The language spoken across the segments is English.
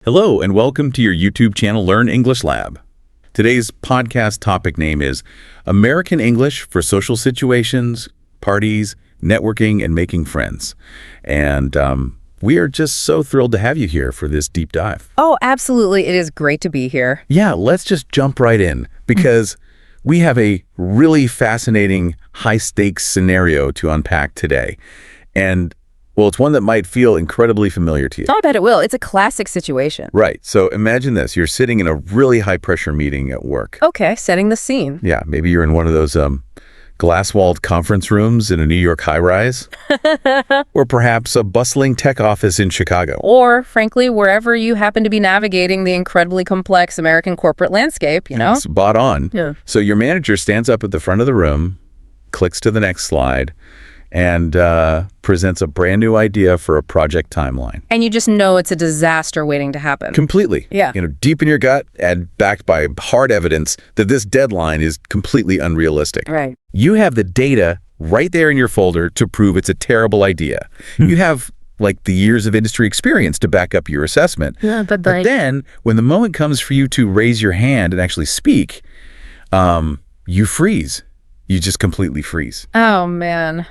Hello, and welcome to your YouTube channel, Learn English Lab. Today's podcast topic name is American English for Social Situations, Parties, Networking, and Making Friends. And we are just so thrilled to have you here for this deep dive. Oh, absolutely. It is great to be here. Yeah, let's just jump right in because we have a really fascinating high-stakes scenario to unpack today. And well, it's one that might feel incredibly familiar to you. I bet it will. It's a classic situation. Right. So imagine this. You're sitting in a really high-pressure meeting at work. Okay, setting the scene. Yeah, maybe you're in one of those glass-walled conference rooms in a New York high-rise. Or perhaps a bustling tech office in Chicago. Or, frankly, wherever you happen to be navigating the incredibly complex American corporate landscape, you know? Spot on. Yeah. So your manager stands up at the front of the room, clicks to the next slide, and presents a brand new idea for a project timeline. And you just know it's a disaster waiting to happen. Completely. Yeah. Deep in your gut and backed by hard evidence that this deadline is completely unrealistic. Right. You have the data right there in your folder to prove it's a terrible idea. You have like the years of industry experience to back up your assessment. Yeah, but then when the moment comes for you to raise your hand and actually speak, you freeze. You just completely freeze. Oh, man.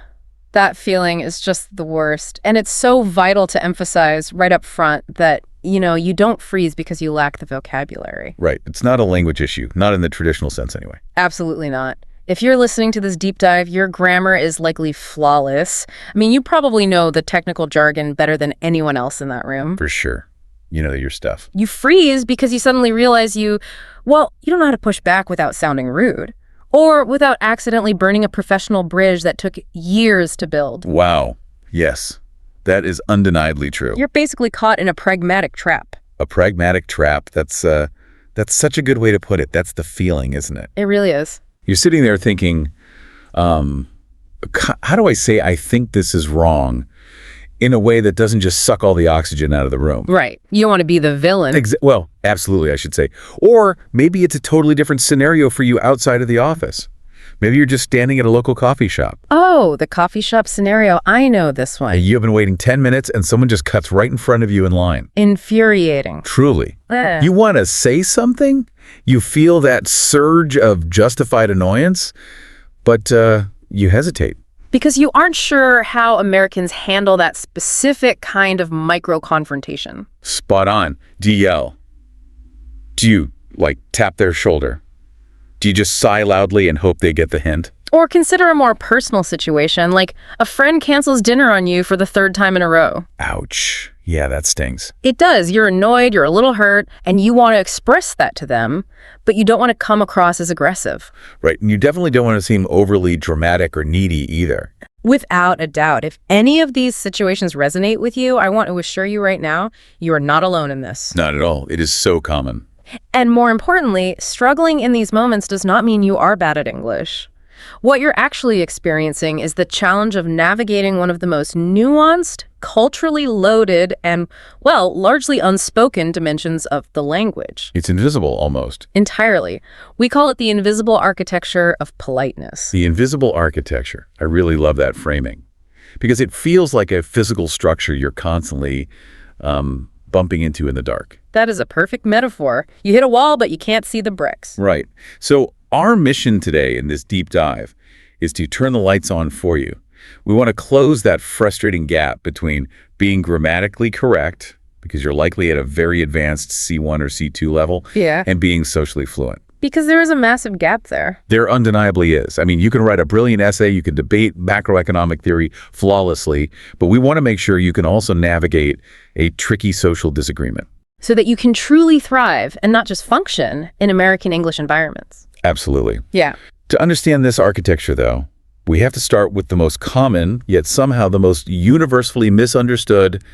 That feeling is just the worst. And it's so vital to emphasize right up front that, you don't freeze because you lack the vocabulary. Right. It's not a language issue, not in the traditional sense anyway. Absolutely not. If you're listening to this deep dive, your grammar is likely flawless. I mean, you probably know the technical jargon better than anyone else in that room. For sure. You know your stuff. You freeze because you suddenly realize you don't know how to push back without sounding rude. Or without accidentally burning a professional bridge that took years to build. Wow. Yes. That is undeniably true. You're basically caught in a pragmatic trap. A pragmatic trap. That's such a good way to put it. That's the feeling, isn't it? It really is. You're sitting there thinking, how do I say I think this is wrong in a way that doesn't just suck all the oxygen out of the room? Right. You don't want to be the villain. Well, absolutely, I should say. Or maybe it's a totally different scenario for you outside of the office. Maybe you're just standing at a local coffee shop. Oh, the coffee shop scenario. I know this one. And you've been waiting 10 minutes and someone just cuts right in front of you in line. Infuriating. Truly. You want to say something? You feel that surge of justified annoyance, but you hesitate. Because you aren't sure how Americans handle that specific kind of micro-confrontation. Spot on. Do you yell? Do you, tap their shoulder? Do you just sigh loudly and hope they get the hint? Or consider a more personal situation, like a friend cancels dinner on you for the third time in a row. Ouch. Yeah, that stings. It does. You're annoyed, you're a little hurt, and you want to express that to them, but you don't want to come across as aggressive. Right, and you definitely don't want to seem overly dramatic or needy either. Without a doubt. If any of these situations resonate with you, I want to assure you right now, you are not alone in this. Not at all. It is so common. And more importantly, struggling in these moments does not mean you are bad at English. What you're actually experiencing is the challenge of navigating one of the most nuanced, culturally loaded, and, largely unspoken dimensions of the language. It's invisible, almost. Entirely. We call it the invisible architecture of politeness. The invisible architecture. I really love that framing. Because it feels like a physical structure you're constantly bumping into in the dark. That is a perfect metaphor. You hit a wall, but you can't see the bricks. Right. So our mission today in this deep dive is to turn the lights on for you. We want to close that frustrating gap between being grammatically correct, because you're likely at a very advanced C1 or C2 level, and being socially fluent. Because there is a massive gap there. There undeniably is. I mean, you can write a brilliant essay, you can debate macroeconomic theory flawlessly, but we want to make sure you can also navigate a tricky social disagreement. So that you can truly thrive and not just function in American English environments. Absolutely. Yeah. To understand this architecture, though, we have to start with the most common, yet somehow the most universally misunderstood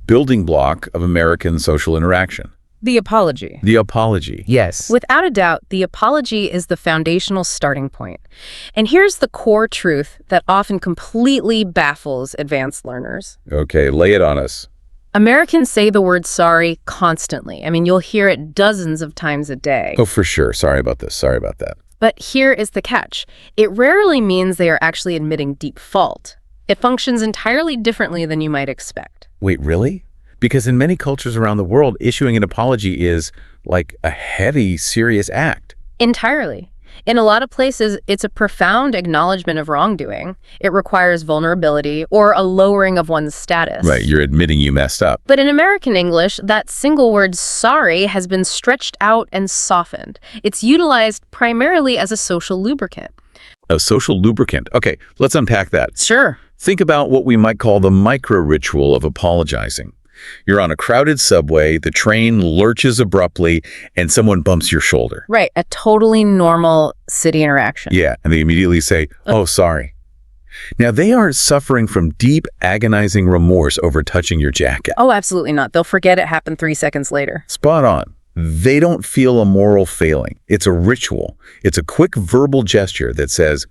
building block of American social interaction. The apology. The apology. Yes. Without a doubt, the apology is the foundational starting point. And here's the core truth that often completely baffles advanced learners. Okay, lay it on us. Americans say the word sorry constantly. I mean, you'll hear it dozens of times a day. Oh, for sure. Sorry about this. Sorry about that. But here is the catch. It rarely means they are actually admitting deep fault. It functions entirely differently than you might expect. Wait, really? Because in many cultures around the world, issuing an apology is like a heavy, serious act. Entirely. In a lot of places, it's a profound acknowledgement of wrongdoing. It requires vulnerability or a lowering of one's status. Right, you're admitting you messed up. But in American English, that single word sorry has been stretched out and softened. It's utilized primarily as a social lubricant. A social lubricant. Okay, let's unpack that. Sure. Think about what we might call the micro-ritual of apologizing. You're on a crowded subway, the train lurches abruptly, and someone bumps your shoulder. Right, a totally normal city interaction. Yeah, and they immediately say, "Oh, sorry." Now, they are suffering from deep, agonizing remorse over touching your jacket. Oh, absolutely not. They'll forget it happened 3 seconds later. Spot on. They don't feel a moral failing. It's a ritual. It's a quick verbal gesture that says,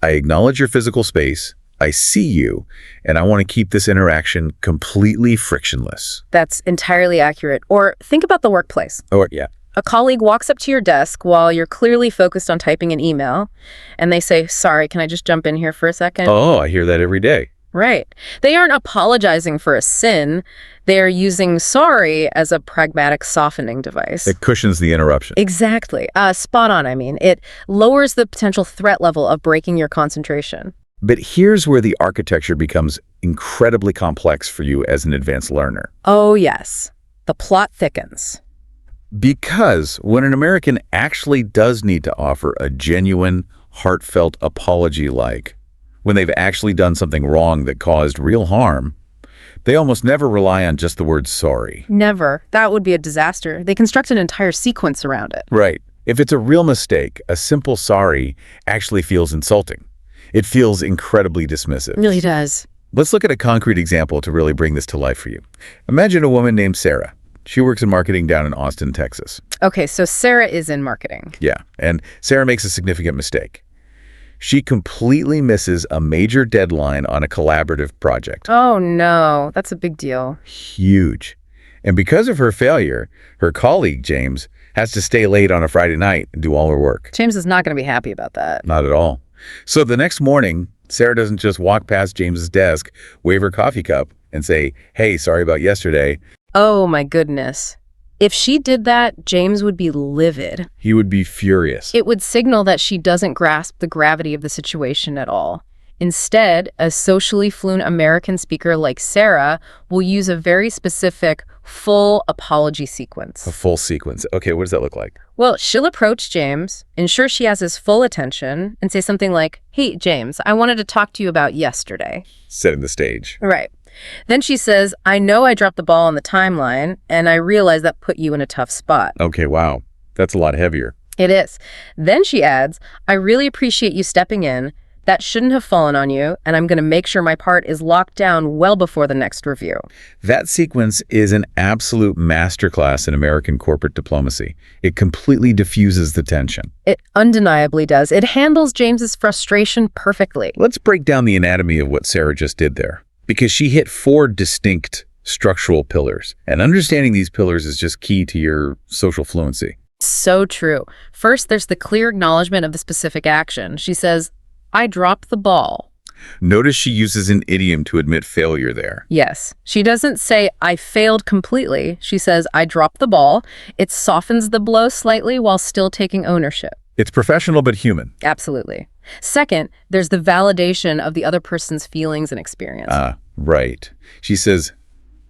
"I acknowledge your physical space. I see you, and I want to keep this interaction completely frictionless." That's entirely accurate. Or think about the workplace. Or, yeah. A colleague walks up to your desk while you're clearly focused on typing an email, and they say, "Sorry, can I just jump in here for a second?" Oh, I hear that every day. Right. They aren't apologizing for a sin. They're using sorry as a pragmatic softening device. It cushions the interruption. Exactly. Spot on, I mean. It lowers the potential threat level of breaking your concentration. But here's where the architecture becomes incredibly complex for you as an advanced learner. Oh, yes. The plot thickens. Because when an American actually does need to offer a genuine, heartfelt apology, like when they've actually done something wrong that caused real harm, they almost never rely on just the word sorry. Never. That would be a disaster. They construct an entire sequence around it. Right. If it's a real mistake, a simple sorry actually feels insulting. It feels incredibly dismissive. It really does. Let's look at a concrete example to really bring this to life for you. Imagine a woman named Sarah. She works in marketing down in Austin, Texas. Okay, so Sarah is in marketing. Yeah, and Sarah makes a significant mistake. She completely misses a major deadline on a collaborative project. Oh, no. That's a big deal. Huge. And because of her failure, her colleague, James, has to stay late on a Friday night and do all her work. James is not going to be happy about that. Not at all. So the next morning, Sarah doesn't just walk past James's desk, wave her coffee cup, and say, "Hey, sorry about yesterday." Oh, my goodness. If she did that, James would be livid. He would be furious. It would signal that she doesn't grasp the gravity of the situation at all. Instead, a socially fluent American speaker like Sarah will use a very specific, full apology sequence. A full sequence. Okay, what does that look like? Well, she'll approach James, ensure she has his full attention, and say something like, "Hey, James, I wanted to talk to you about yesterday." Setting the stage. Right. Then she says, "I know I dropped the ball on the timeline, and I realize that put you in a tough spot." Okay, wow. That's a lot heavier. It is. Then she adds, "I really appreciate you stepping in. That shouldn't have fallen on you, and I'm going to make sure my part is locked down well before the next review." That sequence is an absolute masterclass in American corporate diplomacy. It completely diffuses the tension. It undeniably does. It handles James's frustration perfectly. Let's break down the anatomy of what Sarah just did there, because she hit 4 distinct structural pillars, and understanding these pillars is just key to your social fluency. So true. First, there's the clear acknowledgement of the specific action. She says, "I dropped the ball." Notice she uses an idiom to admit failure there. Yes. She doesn't say, "I failed completely." She says, "I dropped the ball." It softens the blow slightly while still taking ownership. It's professional but human. Absolutely. Second, there's the validation of the other person's feelings and experience. Right. She says,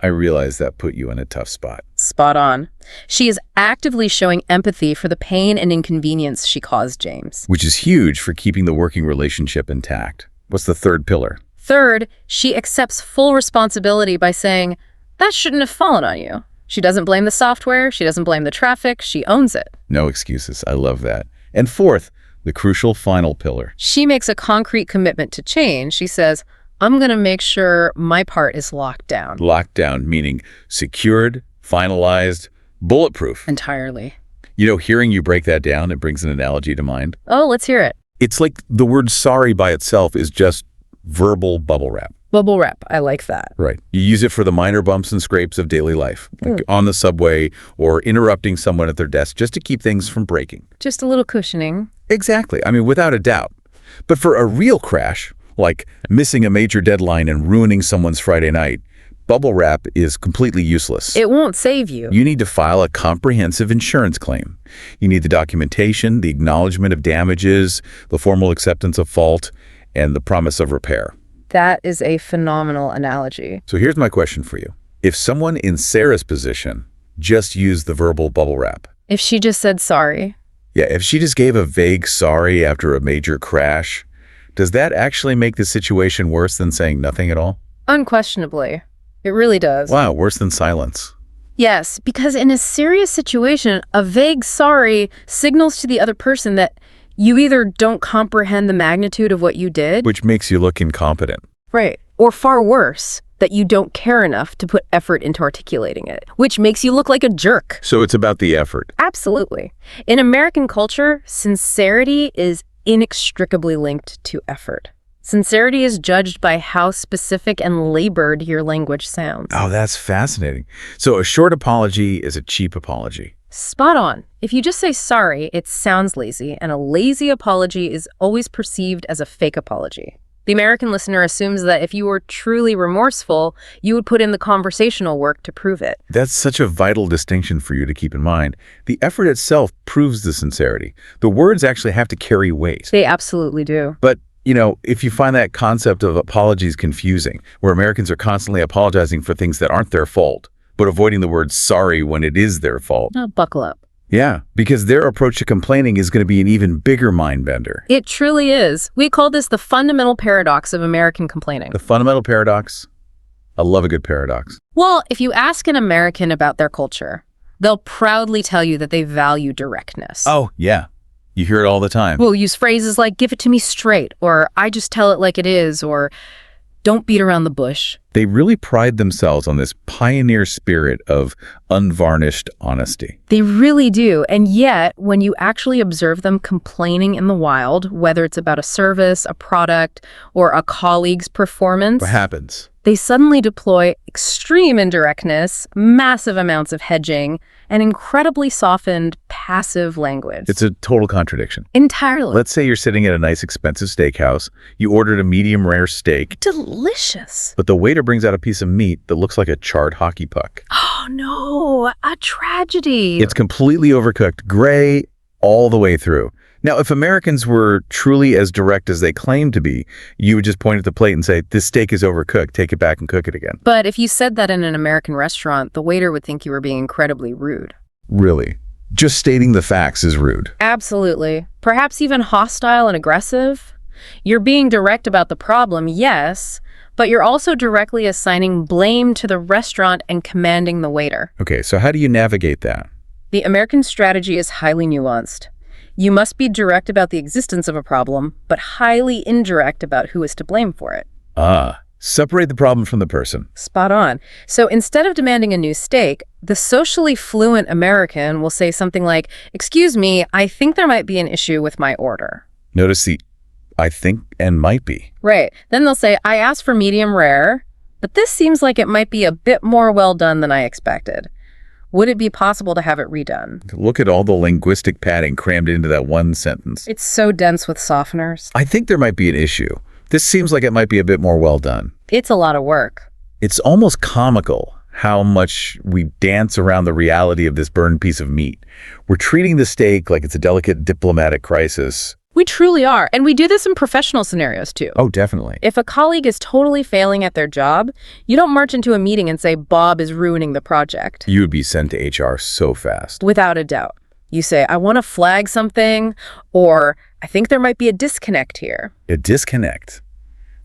"I realize that put you in a tough spot." Spot on. She is actively showing empathy for the pain and inconvenience she caused James. Which is huge for keeping the working relationship intact. What's the third pillar? Third, she accepts full responsibility by saying, "That shouldn't have fallen on you." She doesn't blame the software. She doesn't blame the traffic. She owns it. No excuses. I love that. And fourth, the crucial final pillar. She makes a concrete commitment to change. She says, "I'm going to make sure my part is locked down." Locked down, meaning secured, finalized, bulletproof. Entirely. You know, hearing you break that down, it brings an analogy to mind. Oh, let's hear it. It's like the word sorry by itself is just verbal bubble wrap. Bubble wrap. I like that. Right. You use it for the minor bumps and scrapes of daily life, like on the subway or interrupting someone at their desk just to keep things from breaking. Just a little cushioning. Exactly. I mean, without a doubt. But for a real crash, like missing a major deadline and ruining someone's Friday night, Bubble wrap is completely useless. It won't save you. You need to file a comprehensive insurance claim. You need the documentation, the acknowledgement of damages, the formal acceptance of fault, and the promise of repair. That is a phenomenal analogy. So here's my question for you. If someone in Sarah's position just used the verbal bubble wrap, If she just said sorry. yeah, if she just gave a vague sorry after a major crash, does that actually make the situation worse than saying nothing at all? Unquestionably. It really does. Wow, worse than silence. Yes, because in a serious situation, a vague sorry signals to the other person that you either don't comprehend the magnitude of what you did. Which makes you look incompetent. Right. Or far worse, that you don't care enough to put effort into articulating it, which makes you look like a jerk. So it's about the effort. Absolutely. In American culture, sincerity is inextricably linked to effort. Sincerity is judged by how specific and labored your language sounds. Oh, that's fascinating. So a short apology is a cheap apology. Spot on. If you just say sorry, it sounds lazy, and a lazy apology is always perceived as a fake apology. The American listener assumes that if you were truly remorseful, you would put in the conversational work to prove it. That's such a vital distinction for you to keep in mind. The effort itself proves the sincerity. The words actually have to carry weight. They absolutely do. But, if you find that concept of apologies confusing, where Americans are constantly apologizing for things that aren't their fault, but avoiding the word sorry when it is their fault. Oh, buckle up. Yeah, because their approach to complaining is going to be an even bigger mind bender. It truly is. We call this the fundamental paradox of American complaining. The fundamental paradox? I love a good paradox. Well, if you ask an American about their culture, they'll proudly tell you that they value directness. Oh, yeah. You hear it all the time. We'll use phrases like, give it to me straight, or I just tell it like it is, or don't beat around the bush. They really pride themselves on this pioneer spirit of unvarnished honesty. They really do. And yet, when you actually observe them complaining in the wild, whether it's about a service, a product, or a colleague's performance, What happens? they suddenly deploy extreme indirectness, massive amounts of hedging, and incredibly softened passive language. It's a total contradiction. Entirely. Let's say you're sitting at a nice expensive steakhouse. You ordered a medium rare steak, Delicious. but the waiter brings out a piece of meat that looks like a charred hockey puck. Oh no, a tragedy. It's completely overcooked, gray all the way through. Now, if Americans were truly as direct as they claim to be, you would just point at the plate and say, this steak is overcooked, take it back and cook it again. But if you said that in an American restaurant, the waiter would think you were being incredibly rude. Really? Just stating the facts is rude. Absolutely. Perhaps even hostile and aggressive. You're being direct about the problem, yes, but you're also directly assigning blame to the restaurant and commanding the waiter. Okay, so how do you navigate that? The American strategy is highly nuanced. You must be direct about the existence of a problem, but highly indirect about who is to blame for it. Separate the problem from the person. Spot on. So instead of demanding a new steak, the socially fluent American will say something like, "Excuse me, I think there might be an issue with my order." Notice the I think and might be. Right. Then they'll say, "I asked for medium rare, but this seems like it might be a bit more well done than I expected. Would it be possible to have it redone?" Look at all the linguistic padding crammed into that one sentence. It's so dense with softeners. I think there might be an issue. This seems like it might be a bit more well done. It's a lot of work. It's almost comical how much we dance around the reality of this burned piece of meat. We're treating the steak like it's a delicate diplomatic crisis. We truly are. And we do this in professional scenarios too. Oh, definitely. If a colleague is totally failing at their job, you don't march into a meeting and say, "Bob is ruining the project." You would be sent to HR so fast. Without a doubt. You say, "I want to flag something," or "I think there might be a disconnect here." A disconnect.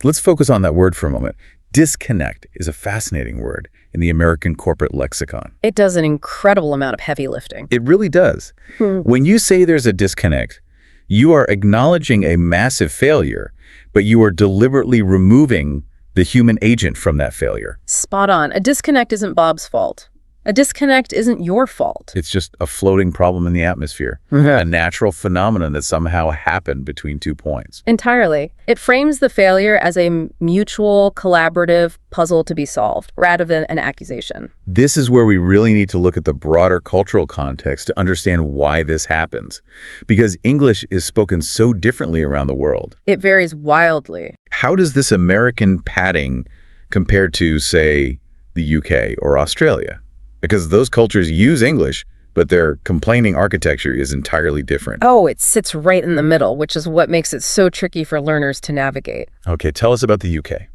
Let's focus on that word for a moment. Disconnect is a fascinating word in the American corporate lexicon. It does an incredible amount of heavy lifting. It really does. When you say there's a disconnect, you are acknowledging a massive failure, but you are deliberately removing the human agent from that failure. Spot on. A disconnect isn't Bob's fault. A disconnect isn't your fault. It's just a floating problem in the atmosphere, a natural phenomenon that somehow happened between 2 points. Entirely. It frames the failure as a mutual, collaborative puzzle to be solved, rather than an accusation. This is where we really need to look at the broader cultural context to understand why this happens, because English is spoken so differently around the world. It varies wildly. How does this American padding compare to, say, the UK or Australia? Because those cultures use English, but their complaining architecture is entirely different. Oh, it sits right in the middle, which is what makes it so tricky for learners to navigate. Okay, tell us about the UK.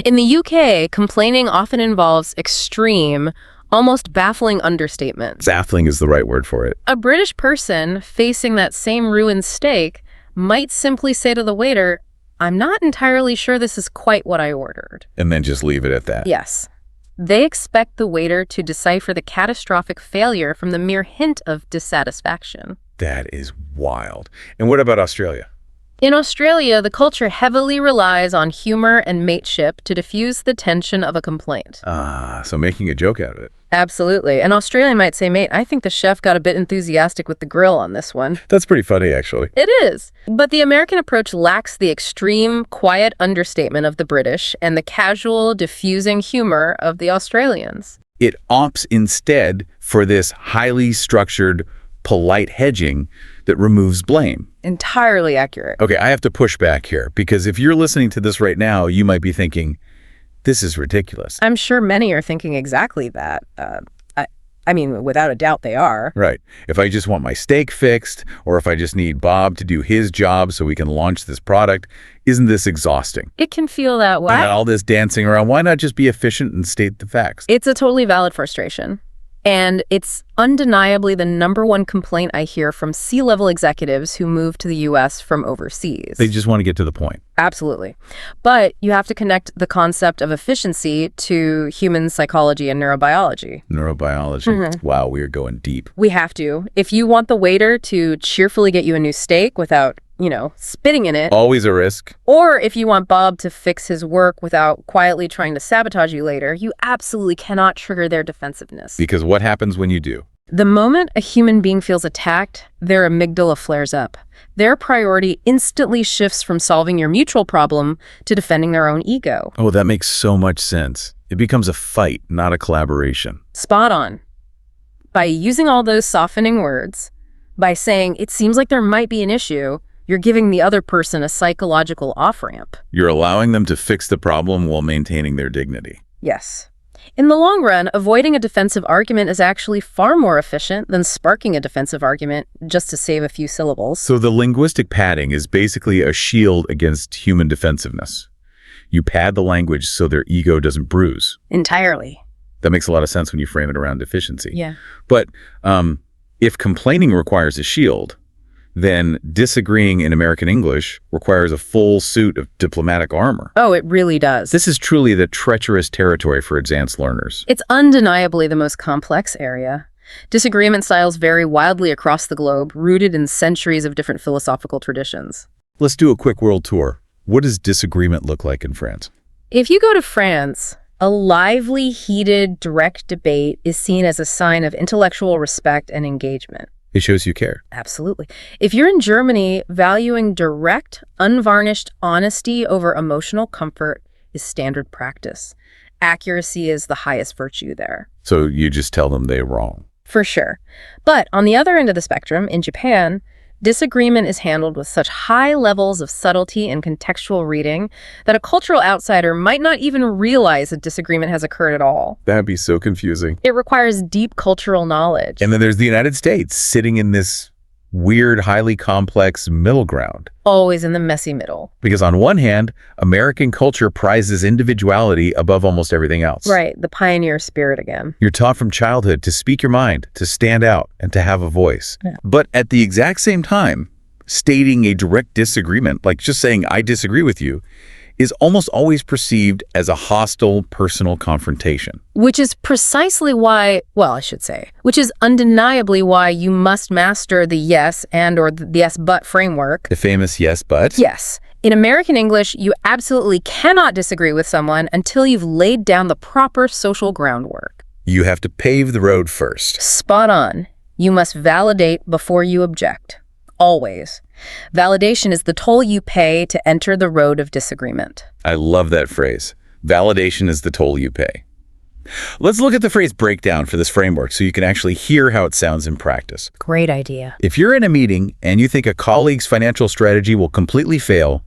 In the UK, complaining often involves extreme, almost baffling understatements. Baffling is the right word for it. A British person facing that same ruined steak might simply say to the waiter, "I'm not entirely sure this is quite what I ordered." And then just leave it at that. Yes. They expect the waiter to decipher the catastrophic failure from the mere hint of dissatisfaction. That is wild. And what about Australia? In Australia, the culture heavily relies on humor and mateship to diffuse the tension of a complaint. So making a joke out of it. Absolutely. An Australian might say, "Mate, I think the chef got a bit enthusiastic with the grill on this one." That's pretty funny, actually. It is. But the American approach lacks the extreme, quiet understatement of the British and the casual, diffusing humor of the Australians. It opts instead for this highly structured, polite hedging that removes blame. Entirely accurate. Okay, I have to push back here, because if you're listening to this right now, you might be thinking, this is ridiculous. I'm sure many are thinking exactly that. I mean, without a doubt they are. Right. If I just want my steak fixed, or if I just need Bob to do his job so we can launch this product, isn't this exhausting? It can feel that way. And all this dancing around, why not just be efficient and state the facts? It's a totally valid frustration. And it's undeniably the number one complaint I hear from C-level executives who move to the U.S. from overseas. They just want to get to the point. Absolutely. But you have to connect the concept of efficiency to human psychology and neurobiology. Neurobiology. Wow, we are going deep. We have to. If you want the waiter to cheerfully get you a new steak without, spitting in it, Always a risk. or if you want Bob to fix his work without quietly trying to sabotage you later, you absolutely cannot trigger their defensiveness. Because what happens when you do? The moment a human being feels attacked, their amygdala flares up. Their priority instantly shifts from solving your mutual problem to defending their own ego. Oh, that makes so much sense. It becomes a fight, not a collaboration. Spot on. By using all those softening words, by saying, "It seems like there might be an issue," you're giving the other person a psychological off-ramp. You're allowing them to fix the problem while maintaining their dignity. Yes. In the long run, avoiding a defensive argument is actually far more efficient than sparking a defensive argument just to save a few syllables. So the linguistic padding is basically a shield against human defensiveness. You pad the language so their ego doesn't bruise. Entirely. That makes a lot of sense when you frame it around efficiency. Yeah. But if complaining requires a shield, then disagreeing in American English requires a full suit of diplomatic armor. Oh, it really does. This is truly the treacherous territory for advanced learners. It's undeniably the most complex area. Disagreement styles vary wildly across the globe, rooted in centuries of different philosophical traditions. Let's do a quick world tour. What does disagreement look like in France? If you go to France, a lively, heated, direct debate is seen as a sign of intellectual respect and engagement. It shows you care. Absolutely. If you're in Germany, valuing direct, unvarnished honesty over emotional comfort is standard practice. Accuracy is the highest virtue there. So you just tell them they're wrong. For sure. But on the other end of the spectrum, in Japan, disagreement is handled with such high levels of subtlety and contextual reading that a cultural outsider might not even realize a disagreement has occurred at all. That'd be so confusing. It requires deep cultural knowledge. And then there's the United States sitting in this weird, highly complex middle ground. Always in the messy middle. Because on one hand, American culture prizes individuality above almost everything else. Right, the pioneer spirit again. You're taught from childhood to speak your mind, to stand out, and to have a voice. Yeah. But at the exact same time, stating a direct disagreement, like just saying, "I disagree with you," is almost always perceived as a hostile personal confrontation. Which is precisely why, which is undeniably why you must master the yes and or the yes but framework. The famous yes but? Yes. In American English, you absolutely cannot disagree with someone until you've laid down the proper social groundwork. You have to pave the road first. Spot on. You must validate before you object. Always. Validation is the toll you pay to enter the road of disagreement. I love that phrase. Validation is the toll you pay. Let's look at the phrase breakdown for this framework so you can actually hear how it sounds in practice. Great idea. If you're in a meeting and you think a colleague's financial strategy will completely fail,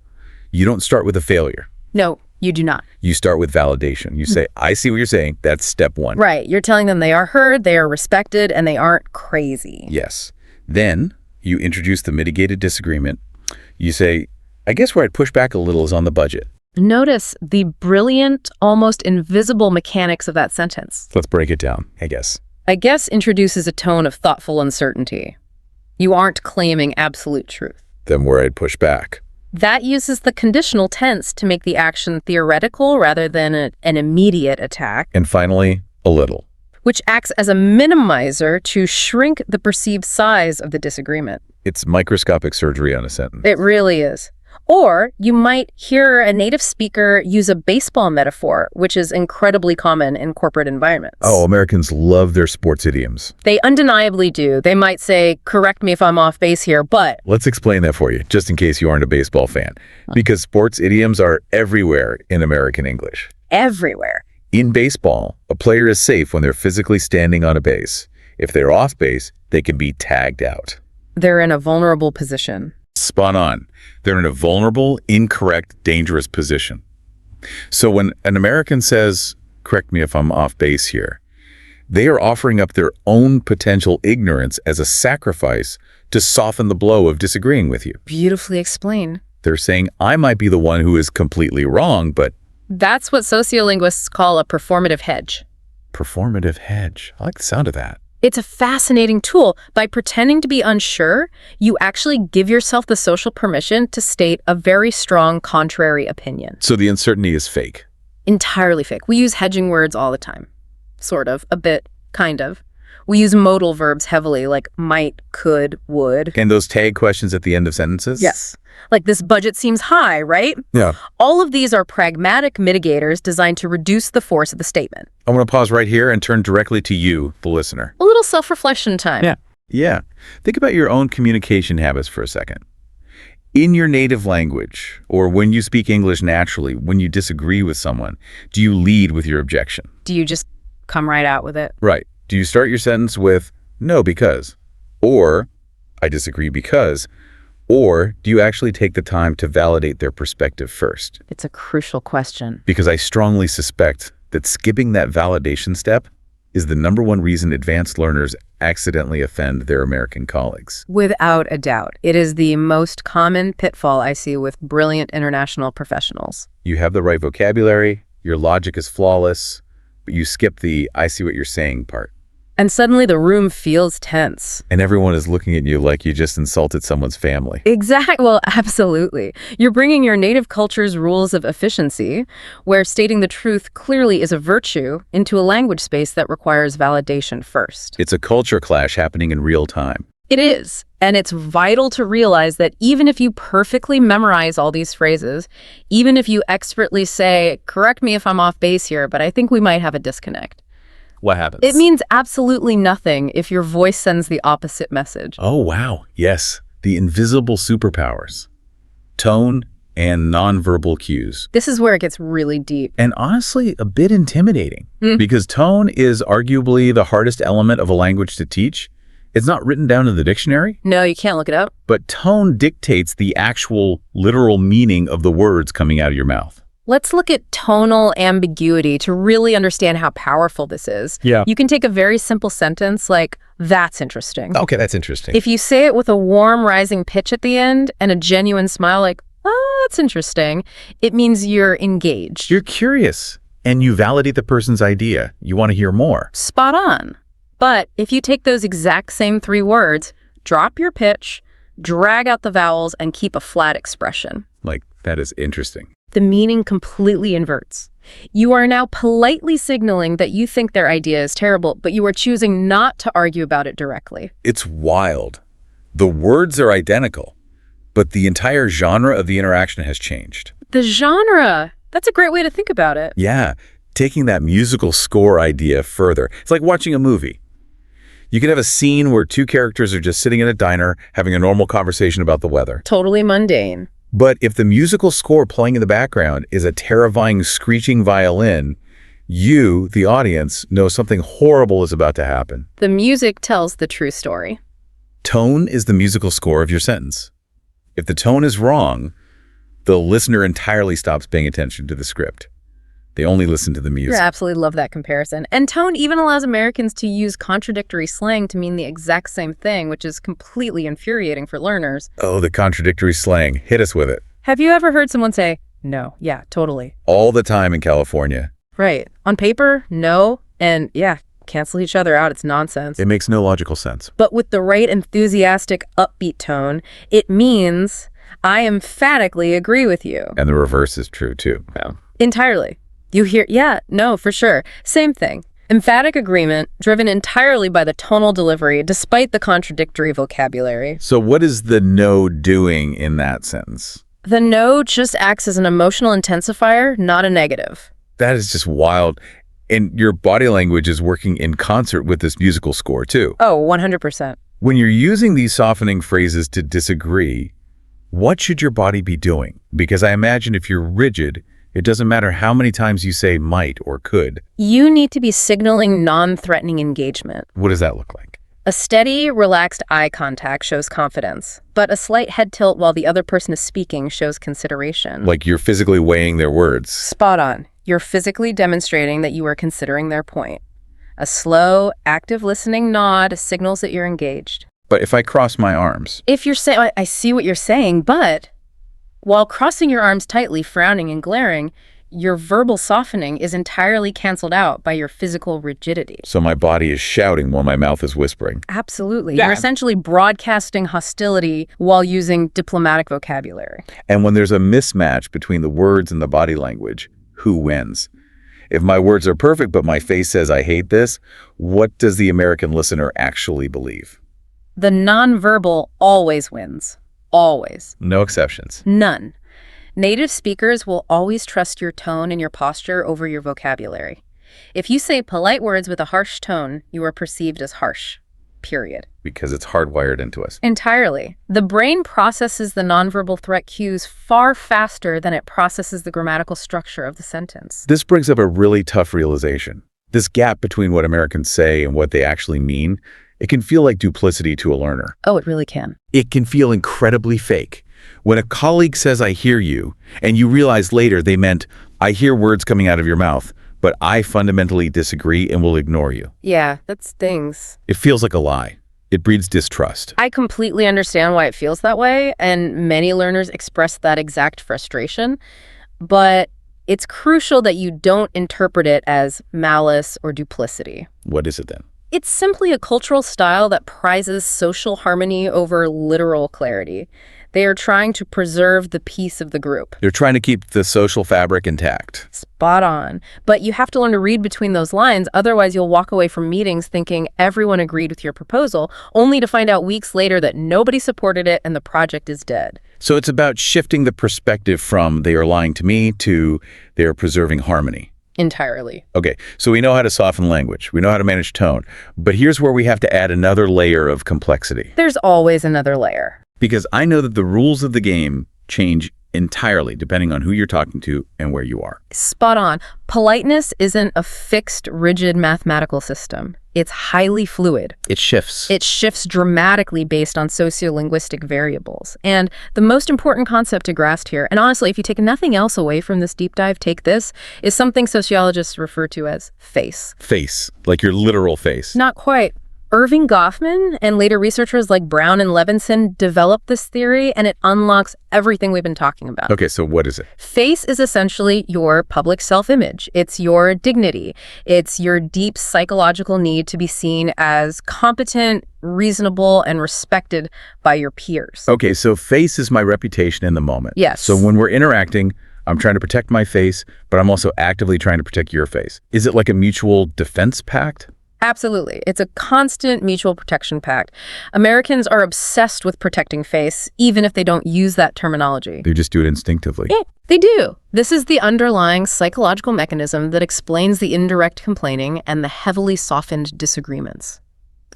you don't start with a failure. No, You do not. You start with validation. You say, I see what you're saying. That's step one. Right. You're telling them they are heard, they are respected, and they aren't crazy. Yes. Then you introduce the mitigated disagreement. You say, I guess where I'd push back a little is on the budget. Notice the brilliant, almost invisible mechanics of that sentence. Let's break it down, I guess. I guess introduces a tone of thoughtful uncertainty. You aren't claiming absolute truth. Then where I'd push back. That uses the conditional tense to make the action theoretical rather than an immediate attack. And finally, a little. Which acts as a minimizer to shrink the perceived size of the disagreement. It's microscopic surgery on a sentence. It really is. Or you might hear a native speaker use a baseball metaphor, which is incredibly common in corporate environments. Oh, Americans love their sports idioms. They undeniably do. They might say, correct me if I'm off base here, but... Let's explain that for you, just in case you aren't a baseball fan. Because sports idioms are everywhere in American English. Everywhere. In baseball, a player is safe when they're physically standing on a base. If they're off base, they can be tagged out. They're in a vulnerable position. Spot on. They're in a vulnerable, incorrect, dangerous position. So when an American says, correct me if I'm off base here, they are offering up their own potential ignorance as a sacrifice to soften the blow of disagreeing with you. Beautifully explained. They're saying, I might be the one who is completely wrong, but... That's what sociolinguists call a performative hedge. Performative hedge. I like the sound of that. It's a fascinating tool. By pretending to be unsure, you actually give yourself the social permission to state a very strong contrary opinion. So the uncertainty is fake. Entirely fake. We use hedging words all the time. Sort of. A bit. Kind of. We use modal verbs heavily, like might, could, would. And those tag questions at the end of sentences? Yes. Like, this budget seems high, right? Yeah. All of these are pragmatic mitigators designed to reduce the force of the statement. I want to pause right here and turn directly to you, the listener. A little self-reflection time. Yeah. Think about your own communication habits for a second. In your native language, or when you speak English naturally, when you disagree with someone, do you lead with your objection? Do you just come right out with it? Right. Do you start your sentence with, no, because, or, I disagree because, or do you actually take the time to validate their perspective first? It's a crucial question. Because I strongly suspect that skipping that validation step is the #1 reason advanced learners accidentally offend their American colleagues. Without a doubt. It is the most common pitfall I see with brilliant international professionals. You have the right vocabulary, your logic is flawless, but you skip the I see what you're saying part. And suddenly the room feels tense. And everyone is looking at you like you just insulted someone's family. Exactly. Well, absolutely. You're bringing your native culture's rules of efficiency, where stating the truth clearly is a virtue, into a language space that requires validation first. It's a culture clash happening in real time. It is. And it's vital to realize that even if you perfectly memorize all these phrases, even if you expertly say, correct me if I'm off base here, but I think we might have a disconnect. What happens? It means absolutely nothing if your voice sends the opposite message. Oh, wow. Yes. The invisible superpowers. Tone and nonverbal cues. This is where it gets really deep. And honestly, a bit intimidating. Because tone is arguably the hardest element of a language to teach. It's not written down in the dictionary. No, you can't look it up. But tone dictates the actual literal meaning of the words coming out of your mouth. Let's look at tonal ambiguity to really understand how powerful this is. Yeah. You can take a very simple sentence like, that's interesting. Okay, that's interesting. If you say it with a warm rising pitch at the end and a genuine smile like, oh, that's interesting, it means you're engaged. You're curious and you validate the person's idea. You want to hear more. Spot on. But if you take those exact same 3 words, drop your pitch, drag out the vowels, and keep a flat expression. Like, that is interesting. The meaning completely inverts. You are now politely signaling that you think their idea is terrible, but you are choosing not to argue about it directly. It's wild. The words are identical, but the entire genre of the interaction has changed. The genre! That's a great way to think about it. Yeah, taking that musical score idea further. It's like watching a movie. You can have a scene where 2 characters are just sitting in a diner having a normal conversation about the weather. Totally mundane. But if the musical score playing in the background is a terrifying screeching violin, you, the audience, know something horrible is about to happen. The music tells the true story. Tone is the musical score of your sentence. If the tone is wrong, The listener entirely stops paying attention to the script. They only listen to the music. I absolutely love that comparison. And tone even allows Americans to use contradictory slang to mean the exact same thing, which is completely infuriating for learners. Oh, the contradictory slang. Hit us with it. Have you ever heard someone say, no, yeah, totally? All the time in California. Right. On paper, no, and yeah, cancel each other out. It's nonsense. It makes no logical sense. But with the right enthusiastic, upbeat tone, it means I emphatically agree with you. And the reverse is true, too. Yeah. Entirely. You hear, yeah, no, for sure. Same thing. Emphatic agreement, driven entirely by the tonal delivery, despite the contradictory vocabulary. So what is the no doing in that sentence? The no just acts as an emotional intensifier, not a negative. That is just wild. And your body language is working in concert with this musical score, too. Oh, 100%. When you're using these softening phrases to disagree, what should your body be doing? Because I imagine if you're rigid, it doesn't matter how many times you say might or could. You need to be signaling non-threatening engagement. What does that look like? A steady, relaxed eye contact shows confidence, but a slight head tilt while the other person is speaking shows consideration. Like you're physically weighing their words. Spot on. You're physically demonstrating that you are considering their point. A slow, active listening nod signals that you're engaged. But if I cross my arms? If you're saying, I see what you're saying, but while crossing your arms tightly, frowning and glaring, your verbal softening is entirely canceled out by your physical rigidity. So my body is shouting while my mouth is whispering. Absolutely. Yeah. You're essentially broadcasting hostility while using diplomatic vocabulary. And when there's a mismatch between the words and the body language, who wins? If my words are perfect, but my face says I hate this, what does the American listener actually believe? The nonverbal always wins. Always. No exceptions. None. Native speakers will always trust your tone and your posture over your vocabulary. If you say polite words with a harsh tone, you are perceived as harsh. Period. Because it's hardwired into us. Entirely. The brain processes the nonverbal threat cues far faster than it processes the grammatical structure of the sentence. This brings up a really tough realization. This gap between what Americans say and what they actually mean, it can feel like duplicity to a learner. Oh, it really can. It can feel incredibly fake. When a colleague says, I hear you, and you realize later they meant, I hear words coming out of your mouth, but I fundamentally disagree and will ignore you. Yeah, that stings. It feels like a lie. It breeds distrust. I completely understand why it feels that way, and many learners express that exact frustration, but it's crucial that you don't interpret it as malice or duplicity. What is it then? It's simply a cultural style that prizes social harmony over literal clarity. They are trying to preserve the peace of the group. They're trying to keep the social fabric intact. Spot on. But you have to learn to read between those lines, otherwise you'll walk away from meetings thinking everyone agreed with your proposal, only to find out weeks later that nobody supported it and the project is dead. So it's about shifting the perspective from they are lying to me to they are preserving harmony. Entirely. Okay, so we know how to soften language. We know how to manage tone. But here's where we have to add another layer of complexity. There's always another layer. Because I know that the rules of the game change entirely depending on who you're talking to and where you are. Spot on. Politeness isn't a fixed, rigid mathematical system. It's highly fluid. It shifts. It shifts dramatically based on sociolinguistic variables. And the most important concept to grasp here, and honestly, if you take nothing else away from this deep dive, take this, is something sociologists refer to as face. Face, like your literal face. Not quite. Irving Goffman and later researchers like Brown and Levinson developed this theory, and it unlocks everything we've been talking about. Okay, so what is it? Face is essentially your public self-image. It's your dignity. It's your deep psychological need to be seen as competent, reasonable, and respected by your peers. Okay, so face is my reputation in the moment. Yes. So when we're interacting, I'm trying to protect my face, but I'm also actively trying to protect your face. Is it like a mutual defense pact? Absolutely. It's a constant mutual protection pact. Americans are obsessed with protecting face, even if they don't use that terminology. They just do it instinctively. Yeah, they do. This is the underlying psychological mechanism that explains the indirect complaining and the heavily softened disagreements.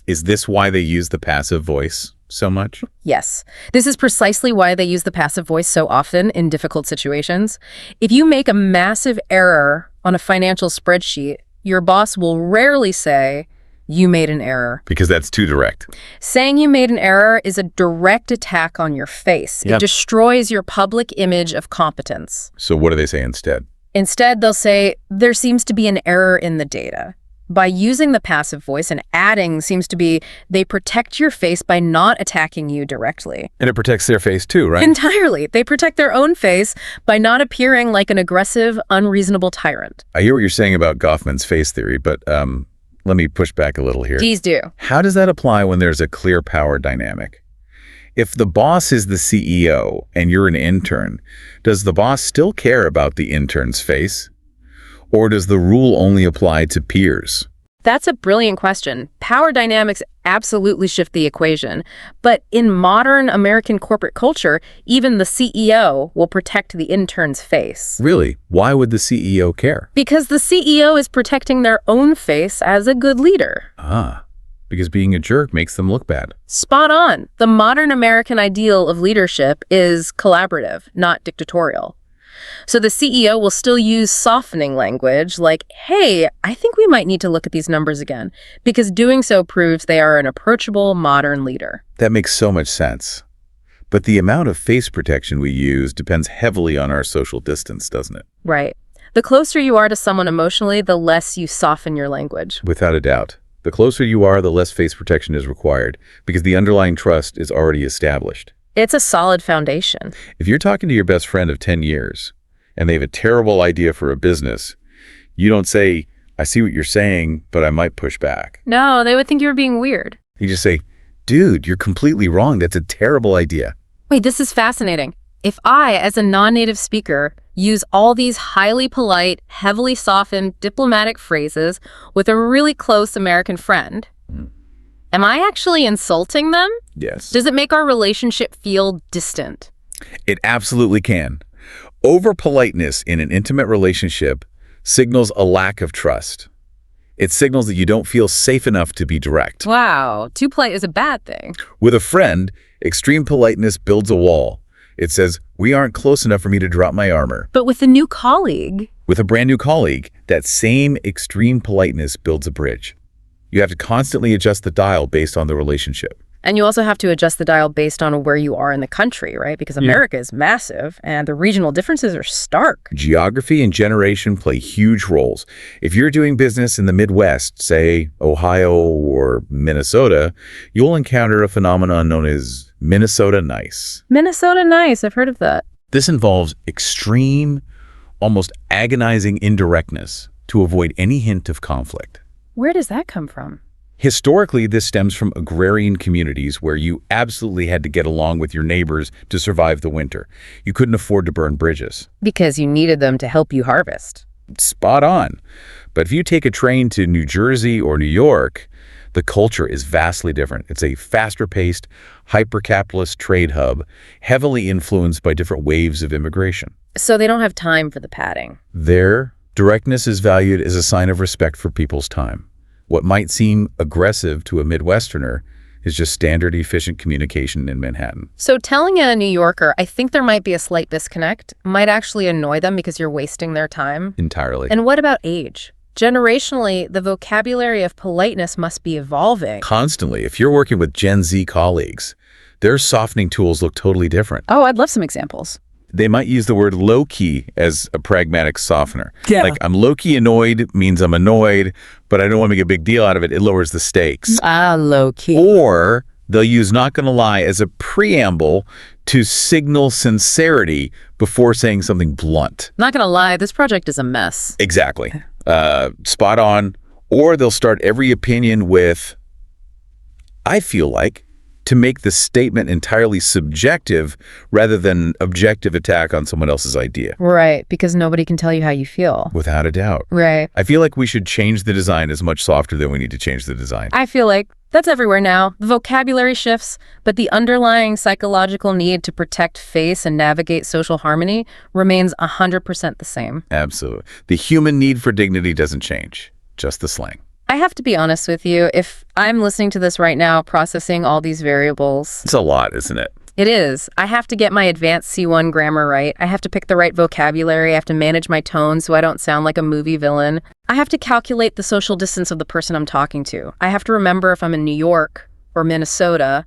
Is this why they use the passive voice so much? Yes. This is precisely why they use the passive voice so often in difficult situations. If you make a massive error on a financial spreadsheet, your boss will rarely say, you made an error. Because that's too direct. Saying you made an error is a direct attack on your face. Yep. It destroys your public image of competence. So what do they say instead? Instead, they'll say, there seems to be an error in the data. By using the passive voice, and adding seems to be they protect your face by not attacking you directly. And it protects their face too, right? Entirely. They protect their own face by not appearing like an aggressive, unreasonable tyrant. I hear what you're saying about Goffman's face theory, but let me push back a little here. Please do. How does that apply when there's a clear power dynamic? If the boss is the CEO and you're an intern, does the boss still care about the intern's face? Or does the rule only apply to peers? That's a brilliant question. Power dynamics absolutely shift the equation. But in modern American corporate culture, even the CEO will protect the intern's face. Really? Why would the CEO care? Because the CEO is protecting their own face as a good leader. Because being a jerk makes them look bad. Spot on. The modern American ideal of leadership is collaborative, not dictatorial. So the CEO will still use softening language like, hey, I think we might need to look at these numbers again, because doing so proves they are an approachable modern leader. That makes so much sense. But the amount of face protection we use depends heavily on our social distance, doesn't it? Right. The closer you are to someone emotionally, the less you soften your language. Without a doubt. The closer you are, the less face protection is required, because the underlying trust is already established. It's a solid foundation. If you're talking to your best friend of 10 years, and they have a terrible idea for a business, you don't say, I see what you're saying, but I might push back. No, they would think you were being weird. You just say, dude, you're completely wrong. That's a terrible idea. Wait, this is fascinating. If I, as a non-native speaker, use all these highly polite, heavily softened diplomatic phrases with a really close American friend, am I actually insulting them? Yes. Does it make our relationship feel distant? It absolutely can. Over-politeness in an intimate relationship signals a lack of trust. It signals that you don't feel safe enough to be direct. Wow, too polite is a bad thing. With a friend, extreme politeness builds a wall. It says, we aren't close enough for me to drop my armor. But with a new colleague? With a brand new colleague, that same extreme politeness builds a bridge. You have to constantly adjust the dial based on the relationship. And you also have to adjust the dial based on where you are in the country, right? Because America is massive and the regional differences are stark. Geography and generation play huge roles. If you're doing business in the Midwest, say Ohio or Minnesota, you'll encounter a phenomenon known as Minnesota nice. Minnesota nice, I've heard of that. This involves extreme, almost agonizing indirectness to avoid any hint of conflict. Where does that come from? Historically, this stems from agrarian communities where you absolutely had to get along with your neighbors to survive the winter. You couldn't afford to burn bridges. Because you needed them to help you harvest. Spot on. But if you take a train to New Jersey or New York, the culture is vastly different. It's a faster-paced, hyper-capitalist trade hub, heavily influenced by different waves of immigration. So they don't have time for the padding. There, directness is valued as a sign of respect for people's time. What might seem aggressive to a Midwesterner is just standard, efficient communication in Manhattan. So telling a New Yorker, I think there might be a slight disconnect, might actually annoy them because you're wasting their time. Entirely. And what about age? Generationally, the vocabulary of politeness must be evolving. Constantly. If you're working with Gen Z colleagues, their softening tools look totally different. Oh, I'd love some examples. They might use the word low-key as a pragmatic softener. Yeah. Like, I'm low-key annoyed means I'm annoyed, but I don't want to make a big deal out of it. It lowers the stakes. Low-key. Or they'll use not going to lie as a preamble to signal sincerity before saying something blunt. Not gonna lie, this project is a mess. Exactly. Spot on. Or they'll start every opinion with, I feel like, to make the statement entirely subjective rather than objective attack on someone else's idea. Right, because nobody can tell you how you feel. Without a doubt. Right. I feel like we should change the design as much softer than we need to change the design. I feel like that's everywhere now. The vocabulary shifts, but the underlying psychological need to protect face and navigate social harmony remains 100% the same. Absolutely. The human need for dignity doesn't change, just the slang. I have to be honest with you. If I'm listening to this right now, processing all these variables, It's a lot, isn't it? It is. I have to get my advanced C1 grammar right. I have to pick the right vocabulary. I have to manage my tone so I don't sound like a movie villain. I have to calculate the social distance of the person I'm talking to. I have to remember if I'm in New York or Minnesota.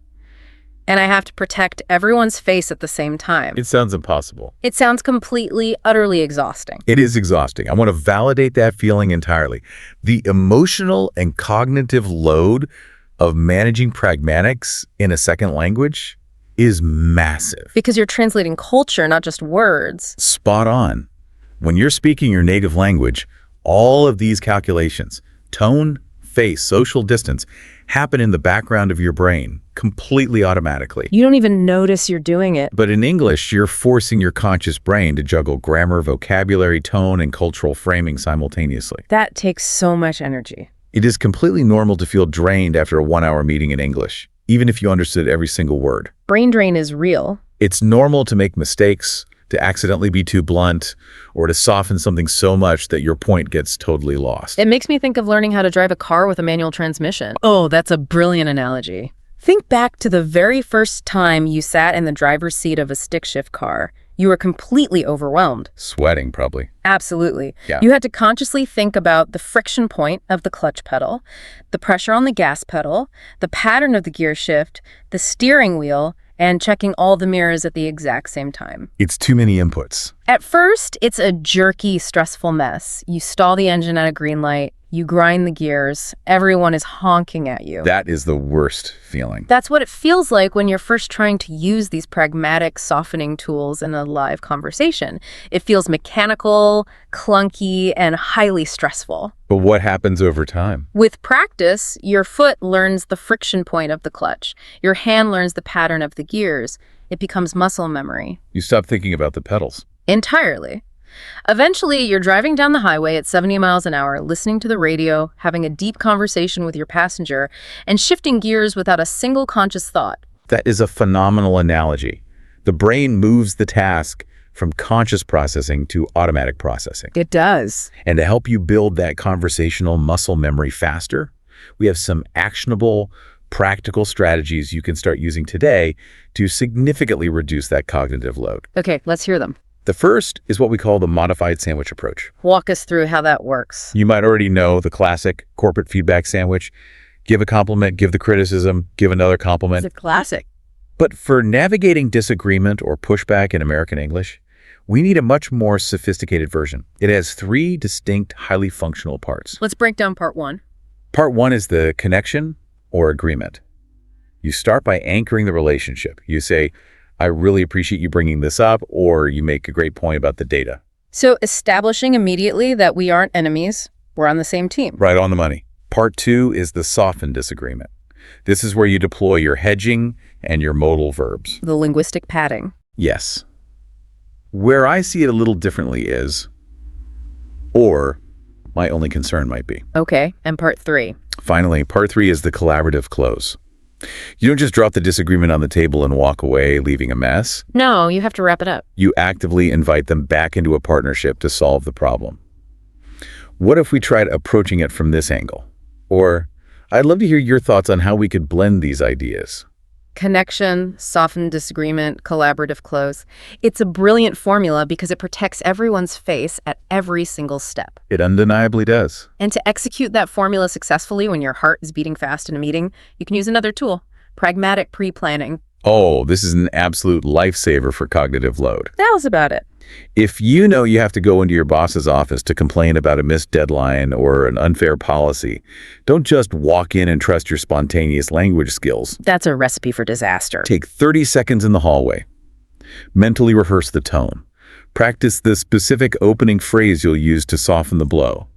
And I have to protect everyone's face at the same time. It sounds impossible. It sounds completely, utterly exhausting. It is exhausting. I want to validate that feeling entirely. The emotional and cognitive load of managing pragmatics in a second language is massive. Because you're translating culture, not just words. Spot on. When you're speaking your native language, all of these calculations, tone, face, social distance, happen in the background of your brain completely automatically. You don't even notice you're doing it. But in English, you're forcing your conscious brain to juggle grammar, vocabulary, tone, and cultural framing simultaneously. That takes so much energy. It is completely normal to feel drained after a 1-hour meeting in English, even if you understood every single word. Brain drain is real. It's normal to make mistakes, to accidentally be too blunt, or to soften something so much that your point gets totally lost. It makes me think of learning how to drive a car with a manual transmission. Oh, that's a brilliant analogy. Think back to the very first time you sat in the driver's seat of a stick shift car. You were completely overwhelmed. Sweating, probably. Absolutely. Yeah. You had to consciously think about the friction point of the clutch pedal, the pressure on the gas pedal, the pattern of the gear shift, the steering wheel, and checking all the mirrors at the exact same time. It's too many inputs. At first, it's a jerky, stressful mess. You stall the engine at a green light, you grind the gears, everyone is honking at you. That is the worst feeling. That's what it feels like when you're first trying to use these pragmatic softening tools in a live conversation. It feels mechanical, clunky, and highly stressful. But what happens over time? With practice, your foot learns the friction point of the clutch. Your hand learns the pattern of the gears. It becomes muscle memory. You stop thinking about the pedals. Entirely. Eventually, you're driving down the highway at 70 miles an hour, listening to the radio, having a deep conversation with your passenger, and shifting gears without a single conscious thought. That is a phenomenal analogy. The brain moves the task from conscious processing to automatic processing. It does. And to help you build that conversational muscle memory faster, we have some actionable, practical strategies you can start using today to significantly reduce that cognitive load. Okay, let's hear them. The first is what we call the modified sandwich approach. Walk us through how that works. You might already know the classic corporate feedback sandwich. Give a compliment, give the criticism, give another compliment. It's a classic. But for navigating disagreement or pushback in American English, we need a much more sophisticated version. It has 3 distinct, highly functional parts. Let's break down part 1. Part 1 is the connection or agreement. You start by anchoring the relationship. You say, I really appreciate you bringing this up, or you make a great point about the data. So establishing immediately that we aren't enemies, we're on the same team. Right on the money. Part 2 is the softened disagreement. This is where you deploy your hedging and your modal verbs. The linguistic padding. Yes. Where I see it a little differently is, or my only concern might be. Okay, and part 3. Finally, part 3 is the collaborative close. You don't just drop the disagreement on the table and walk away, leaving a mess. No, you have to wrap it up. You actively invite them back into a partnership to solve the problem. What if we tried approaching it from this angle? Or, I'd love to hear your thoughts on how we could blend these ideas. Connection, softened disagreement, collaborative close. It's a brilliant formula because it protects everyone's face at every single step. It undeniably does. And to execute that formula successfully when your heart is beating fast in a meeting, you can use another tool, pragmatic pre-planning. Oh, this is an absolute lifesaver for cognitive load. Tell us about it. If you know you have to go into your boss's office to complain about a missed deadline or an unfair policy, don't just walk in and trust your spontaneous language skills. That's a recipe for disaster. Take 30 seconds in the hallway. Mentally rehearse the tone. Practice the specific opening phrase you'll use to soften the blow.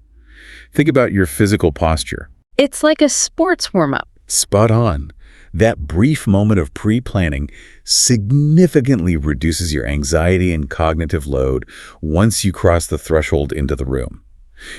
Think about your physical posture. It's like a sports warm-up. Spot on. That brief moment of pre-planning significantly reduces your anxiety and cognitive load once you cross the threshold into the room.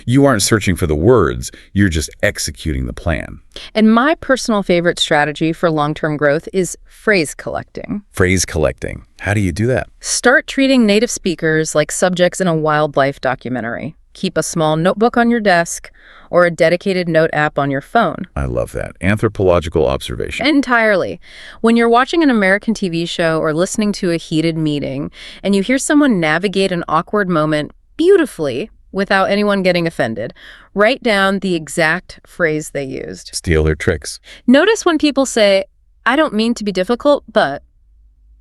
You aren't searching for the words, you're just executing the plan. And my personal favorite strategy for long-term growth is phrase collecting. Phrase collecting. How do you do that? Start treating native speakers like subjects in a wildlife documentary. keep a small notebook on your desk, or a dedicated note app on your phone. I love that. Anthropological observation. Entirely. When you're watching an American TV show or listening to a heated meeting, and you hear someone navigate an awkward moment beautifully without anyone getting offended, write down the exact phrase they used. Steal their tricks. Notice when people say, "I don't mean to be difficult, but,"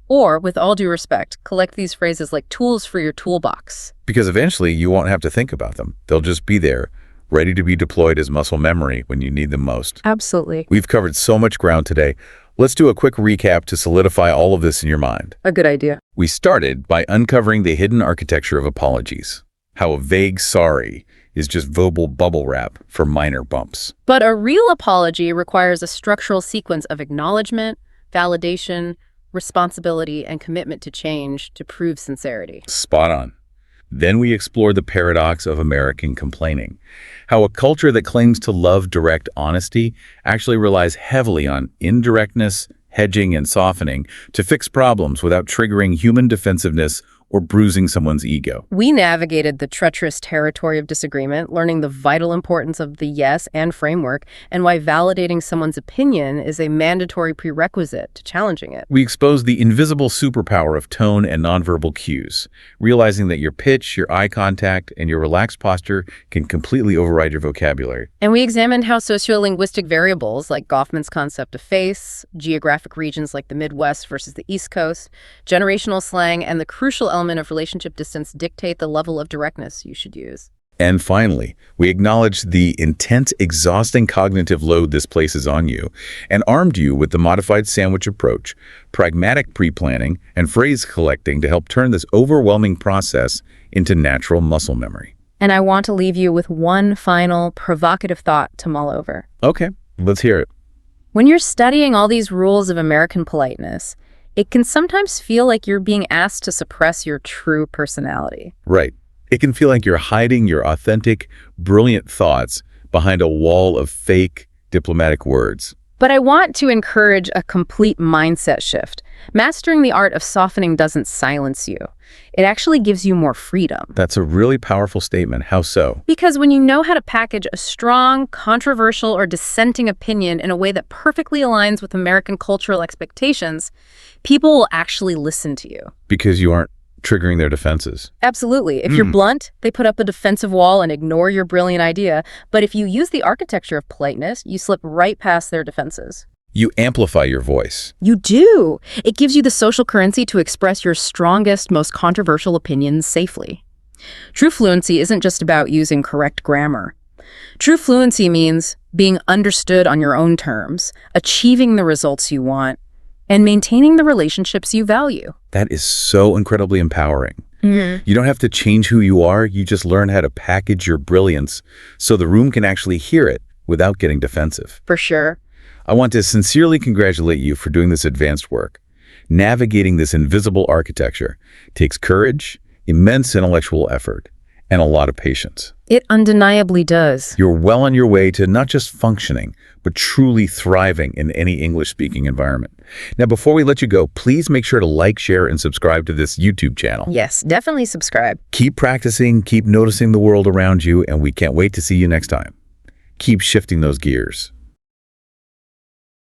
or, "with all due respect," collect these phrases like tools for your toolbox. Because eventually you won't have to think about them. They'll just be there, ready to be deployed as muscle memory when you need them most. Absolutely. We've covered so much ground today. Let's do a quick recap to solidify all of this in your mind. A good idea. We started by uncovering the hidden architecture of apologies. How a vague sorry is just verbal bubble wrap for minor bumps. But a real apology requires a structural sequence of acknowledgement, validation, responsibility, and commitment to change to prove sincerity. Spot on. Then we explored the paradox of American complaining. How a culture that claims to love direct honesty actually relies heavily on indirectness, hedging, and softening to fix problems without triggering human defensiveness or bruising someone's ego. We navigated the treacherous territory of disagreement, learning the vital importance of the yes and framework, and why validating someone's opinion is a mandatory prerequisite to challenging it. We exposed the invisible superpower of tone and nonverbal cues, realizing that your pitch, your eye contact, and your relaxed posture can completely override your vocabulary. And we examined how sociolinguistic variables like Goffman's concept of face, geographic regions like the Midwest versus the East Coast, generational slang, and the crucial element of relationship distance dictate the level of directness you should use. And finally, we acknowledged the intense, exhausting cognitive load this places on you and armed you with the modified sandwich approach, pragmatic pre-planning, and phrase collecting to help turn this overwhelming process into natural muscle memory. And I want to leave you with one final provocative thought to mull over. Okay, let's hear it. When you're studying all these rules of American politeness, it can sometimes feel like you're being asked to suppress your true personality. Right. It can feel like you're hiding your authentic, brilliant thoughts behind a wall of fake diplomatic words. But I want to encourage a complete mindset shift. Mastering the art of softening doesn't silence you. It actually gives you more freedom. That's a really powerful statement. How so? Because when you know how to package a strong, controversial, or dissenting opinion in a way that perfectly aligns with American cultural expectations, people will actually listen to you. Because you aren't triggering their defenses. Absolutely. If you're blunt, they put up a defensive wall and ignore your brilliant idea. But if you use the architecture of politeness, you slip right past their defenses. You amplify your voice. You do. It gives you the social currency to express your strongest, most controversial opinions safely. True fluency isn't just about using correct grammar. True fluency means being understood on your own terms, achieving the results you want, and maintaining the relationships you value. That is so incredibly empowering. You don't have to change who you are. You just learn how to package your brilliance so the room can actually hear it without getting defensive. For sure. I want to sincerely congratulate you for doing this advanced work. Navigating this invisible architecture takes courage, immense intellectual effort, and a lot of patience. It undeniably does. You're well on your way to not just functioning, but truly thriving in any English-speaking environment. Now, before we let you go, please make sure to like, share, and subscribe to this YouTube channel. Yes, definitely subscribe. Keep practicing, keep noticing the world around you, and we can't wait to see you next time. Keep shifting those gears.